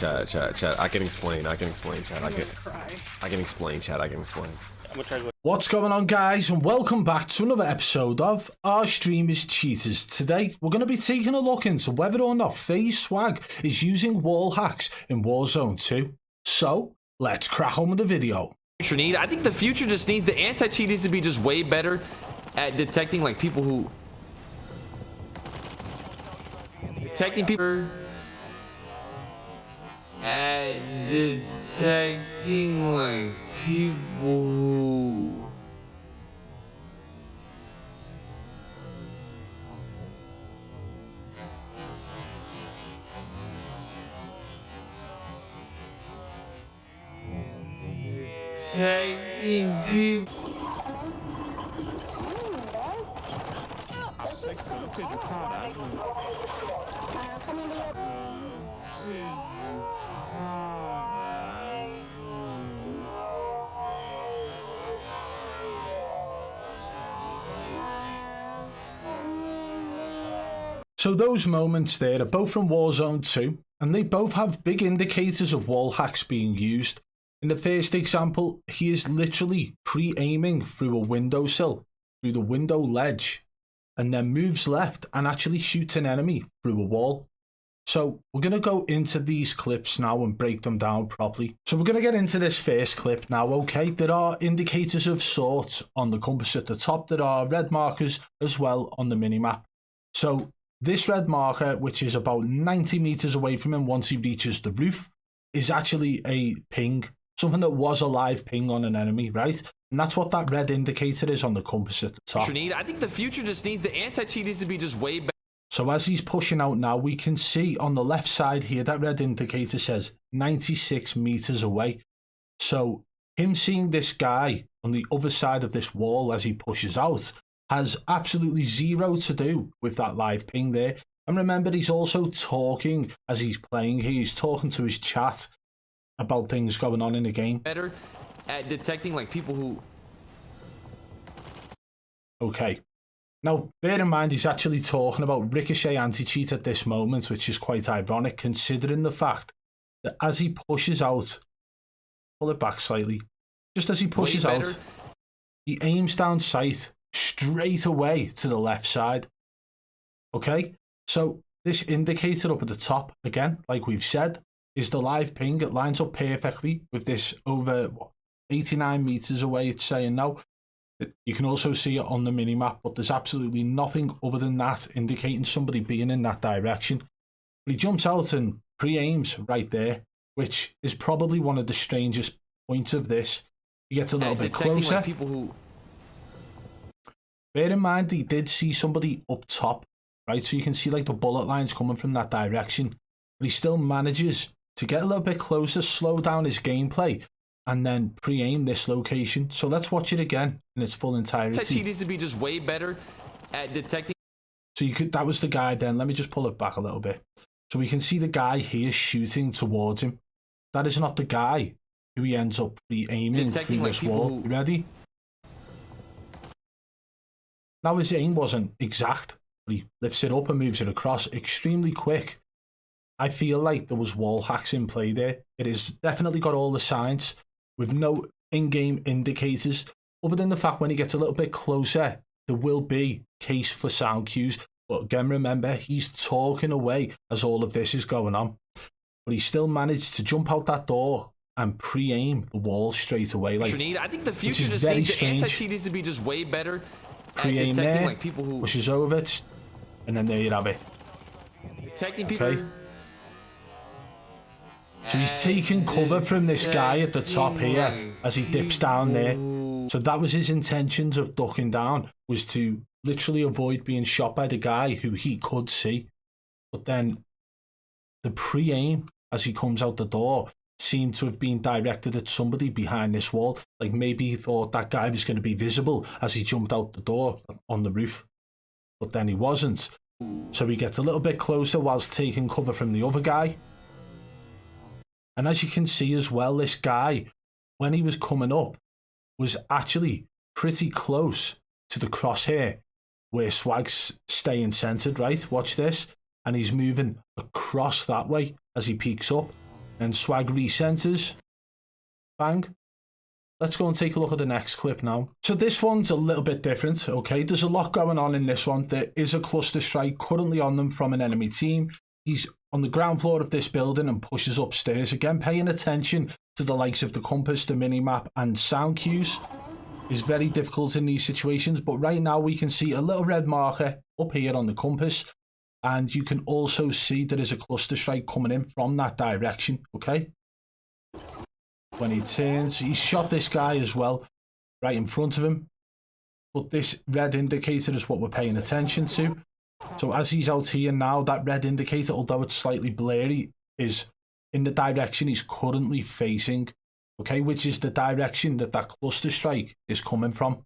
Chat. I can explain, chat. I can explain, chat. I can explain. What's going on, guys, and welcome back to another episode of Our Streamers Cheaters. Today, we're going to be taking a look into whether or not Faze Swagg is using Wallhacks in Warzone 2. So, let's crack on with the video. I think the future just needs the anti-cheat needs to be just way better at detecting like people who at detecting like people who taking people. So those moments there are both from Warzone 2, and they both have big indicators of Wallhacks being used. In the first example, he is literally pre-aiming through a windowsill, through the window ledge, and then moves left and actually shoots an enemy through a wall. So we're going to go into these clips now and break them down properly. So we're going to get into this first clip now, okay? There are indicators of sorts on the compass at the top. There are red markers as well on the minimap. So this red marker, which is about 90 meters away from him once he reaches the roof, is actually a ping. Something that was a live ping on an enemy, right? And that's what that red indicator is on the compass at the top. I think the future just needs the anti-cheat needs to be just way better. So as he's pushing out now, we can see on the left side here, that red indicator says 96 meters away. So him seeing this guy on the other side of this wall as he pushes out has absolutely zero to do with that live ping there. And remember, he's also talking as he's playing here. He's talking to his chat about things going on in the game. Better at detecting like people who... Okay. Now, bear in mind, he's actually talking about Ricochet anti-cheat at this moment, which is quite ironic, considering the fact that as he pushes out, pull it back slightly, just as he pushes out, he aims down sight straight away to the left side. Okay? So, this indicator up at the top, again, like we've said, is the live ping. It lines up perfectly with this over 89 meters away, it's saying now. You can also see it on the minimap, but there's absolutely nothing other than that indicating somebody being in that direction. But he jumps out and pre-aims right there, which is probably one of the strangest points of this. He gets a little bit closer. Like people who... Bear in mind, he did see somebody up top, right? So you can see like the bullet lines coming from that direction. But he still manages to get a little bit closer, slow down his gameplay, and then pre-aim this location. So let's watch it again in its full entirety. He needs to be just way better at detecting. So you could, that was the guy then. Let me just pull it back a little bit. So we can see the guy here shooting towards him. That is not the guy who he ends up pre-aiming through this wall. You ready? Now his aim wasn't exact, but he lifts it up and moves it across extremely quick. I feel like there was Wallhacks in play there. It has definitely got all the signs with no in-game indicators, other than the fact when he gets a little bit closer, there will be case for sound cues. But again, remember, he's talking away as all of this is going on. But he still managed to jump out that door and pre-aim the wall straight away. Like, I think the future just needs the anti-cheat needs to be just way better. Pre-aim there, like people who pushes over it, and then there you have it. Detecting people. Okay. So he's taking cover from this guy at the top here as he dips down there. So that was his intentions of ducking down, was to literally avoid being shot by the guy who he could see. But then the pre-aim as he comes out the door seemed to have been directed at somebody behind this wall. Like maybe he thought that guy was going to be visible as he jumped out the door on the roof. But then he wasn't. So he gets a little bit closer whilst taking cover from the other guy. And as you can see as well, this guy, when he was coming up, was actually pretty close to the crosshair where Swagg's staying centered, right? Watch this. And he's moving across that way as he peeks up. And Swagg recenters. Bang. Let's go and take a look at the next clip now. So this one's a little bit different, okay? There's a lot going on in this one. There is a cluster strike currently on them from an enemy team. He's on the ground floor of this building and pushes upstairs. Again, paying attention to the likes of the compass, the minimap, and sound cues is very difficult in these situations. But right now we can see a little red marker up here on the compass. And you can also see there is a cluster strike coming in from that direction, okay? When he turns, he shot this guy as well, right in front of him. But this red indicator is what we're paying attention to. So as he's out here now, that red indicator, although it's slightly blurry, is in the direction he's currently facing, okay, which is the direction that that cluster strike is coming from.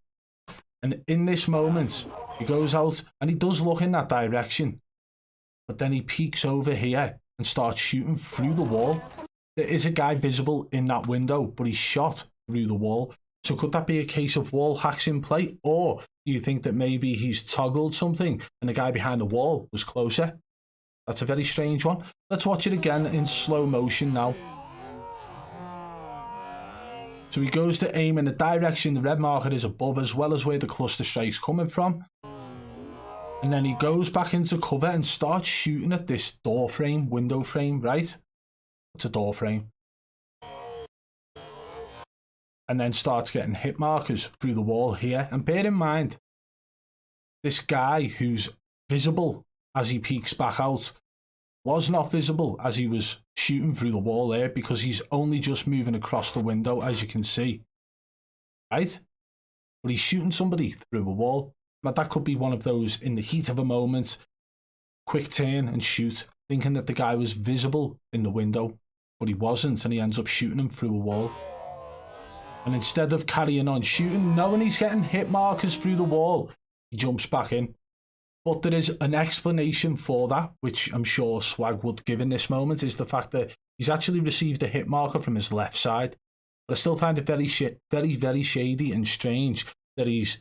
And in this moment, he goes out and he does look in that direction, but then he peeks over here and starts shooting through the wall. There is a guy visible in that window, but he's shot through the wall. So could that be a case of wall hacks in play? Or do you think that maybe he's toggled something and the guy behind the wall was closer? That's a very strange one. Let's watch it again in slow motion now. So he goes to aim in the direction the red marker is above, as well as where the cluster strike's coming from. And then he goes back into cover and starts shooting at this door frame, window frame, right? It's a door frame. And then starts getting hit markers through the wall here. And bear in mind, this guy who's visible as he peeks back out was not visible as he was shooting through the wall there, because he's only just moving across the window, as you can see. Right? But he's shooting somebody through a wall. Now that could be one of those in the heat of a moment, quick turn and shoot, thinking that the guy was visible in the window, but he wasn't, and he ends up shooting him through a wall. And instead of carrying on shooting, knowing he's getting hit markers through the wall, he jumps back in. But there is an explanation for that, which I'm sure Swagg would give in this moment, is the fact that he's actually received a hit marker from his left side. But I still find it very shady and strange that he's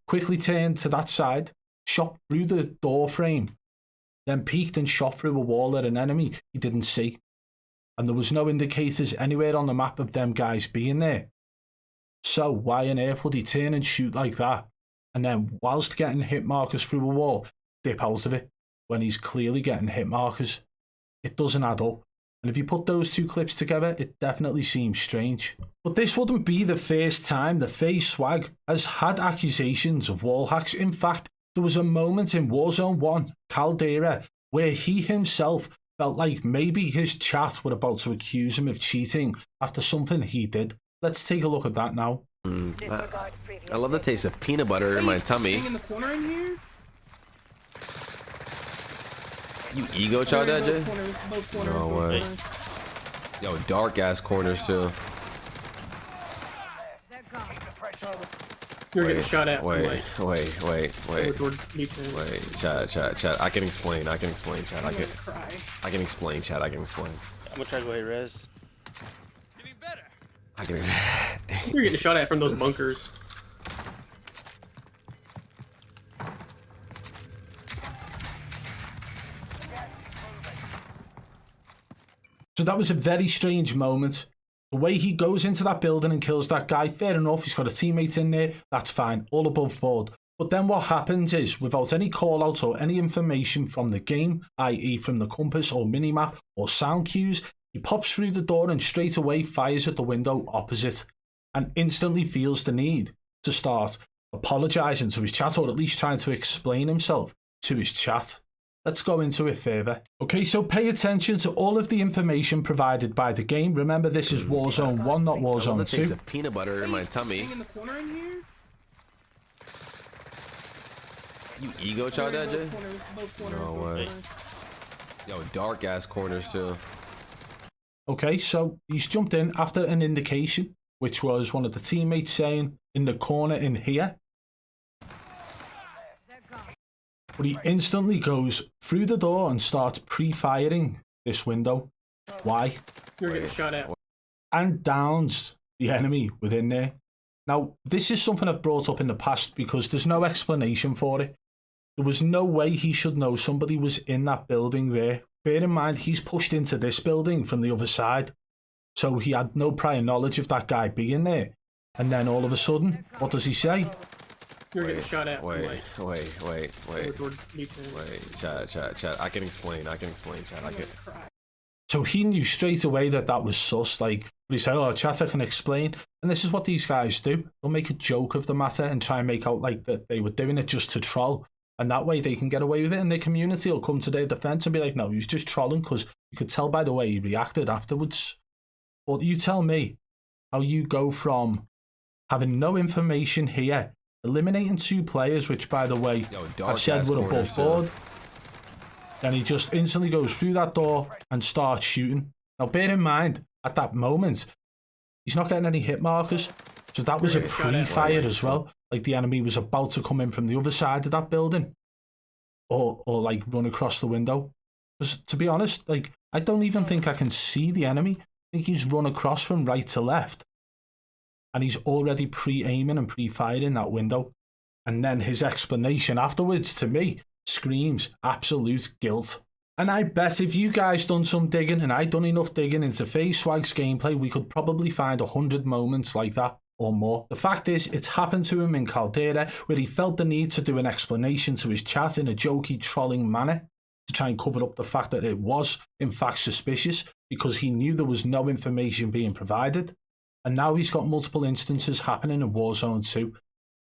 quickly turned to that side, shot through the door frame, then peeked and shot through a wall at an enemy he didn't see. And there was no indicators anywhere on the map of them guys being there. So why on earth would he turn and shoot like that, and then whilst getting hit markers through a wall, dip out of it when he's clearly getting hit markers? It doesn't add up. And if you put those two clips together, it definitely seems strange. But this wouldn't be the first time that Faze Swagg has had accusations of wall hacks. In fact, there was a moment in Warzone 1, Caldera, where he himself felt like maybe his chat were about to accuse him of cheating after something he did. Let's take a look at that now. I love the taste of peanut butter in my tummy. In the corner in here? You ego shot that, Jay? Both corners, No way. Yo, dark ass corners too. You're getting shot at. Wait, chat. I can explain, chat. I can explain, chat. I'm gonna try to go ahead res. You're getting shot at from those bunkers. So that was a very strange moment. The way he goes into that building and kills that guy, fair enough, he's got a teammate in there, that's fine, all above board. But then what happens is, without any call-outs or any information from the game, i.e. from the compass or minimap or sound cues, he pops through the door and straight away fires at the window opposite, and instantly feels the need to start apologising to his chat, or at least trying to explain himself to his chat. Let's go into it further. Okay, so pay attention to all of the information provided by the game. Remember, this is Warzone 1, not Warzone 2. Of peanut butter in my tummy. In the corner in here? You ego shot that, Jay? Both corners. No way. Yo, dark ass corners too. Okay, so he's jumped in after an indication, which was one of the teammates saying in the corner in here. But he instantly goes through the door and starts pre-firing this window. Why? You're getting shot at. And downs the enemy within there. Now, this is something I've brought up in the past because there's no explanation for it. There was no way he should know somebody was in that building there bear in mind, he's pushed into this building from the other side. So he had no prior knowledge of that guy being there. And then all of a sudden, what does he say? You're getting shot at. Wait, chat. I can explain, chat. I can. So he knew straight away that that was sus. Like, he said, oh, chat, I can explain. And this is what these guys do. They'll make a joke of the matter and try and make out like that they were doing it just to troll. And that way they can get away with it, and the community will come to their defense and be like, no, he was just trolling, because you could tell by the way he reacted afterwards. But you tell me how you go from having no information here, eliminating 2 players, which, by the way, I've said were above board. Then he just instantly goes through that door and starts shooting. Now, bear in mind, at that moment, he's not getting any hit markers. So that was a pre-fire as well. Like, the enemy was about to come in from the other side of that building. Or like, run across the window. Because, to be honest, like, I don't even think I can see the enemy. I think he's run across from right to left. And he's already pre-aiming and pre-firing that window. And then his explanation afterwards, to me, screams absolute guilt. And I bet if you guys done some digging, and I done enough digging into Faze Swagg's gameplay, we could probably find 100 moments like that or more. The fact is, it's happened to him in Caldera, where he felt the need to do an explanation to his chat in a jokey, trolling manner to try and cover up the fact that it was, in fact, suspicious, because he knew there was no information being provided. And now he's got multiple instances happening in Warzone 2.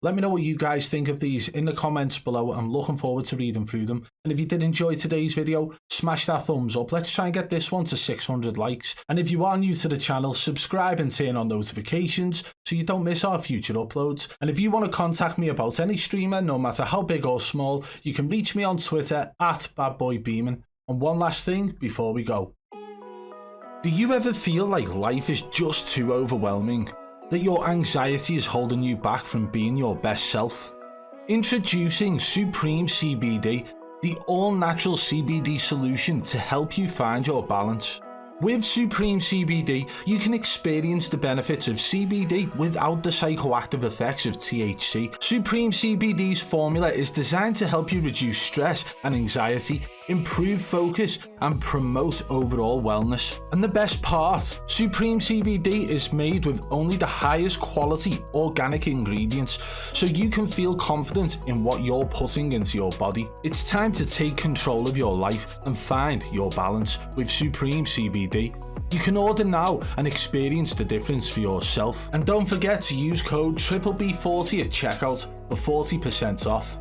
Let me know what you guys think of these in the comments below. I'm looking forward to reading through them. And if you did enjoy today's video, smash that thumbs up. Let's try and get this one to 600 likes. And if you are new to the channel, subscribe and turn on notifications so you don't miss our future uploads. And if you want to contact me about any streamer, no matter how big or small, you can reach me on Twitter at BadBoy Beaman. And one last thing before we go. Do you ever feel like life is just too overwhelming? That your anxiety is holding you back from being your best self? Introducing Supreme CBD, the all-natural CBD solution to help you find your balance. With Supreme CBD, you can experience the benefits of CBD without the psychoactive effects of THC. Supreme CBD's formula is designed to help you reduce stress and anxiety, improve focus, and promote overall wellness. And the best part, Supreme CBD is made with only the highest quality organic ingredients, so you can feel confident in what you're putting into your body. It's time to take control of your life and find your balance with Supreme CBD. You can order now and experience the difference for yourself. And don't forget to use code BBB40 at checkout for 40% off.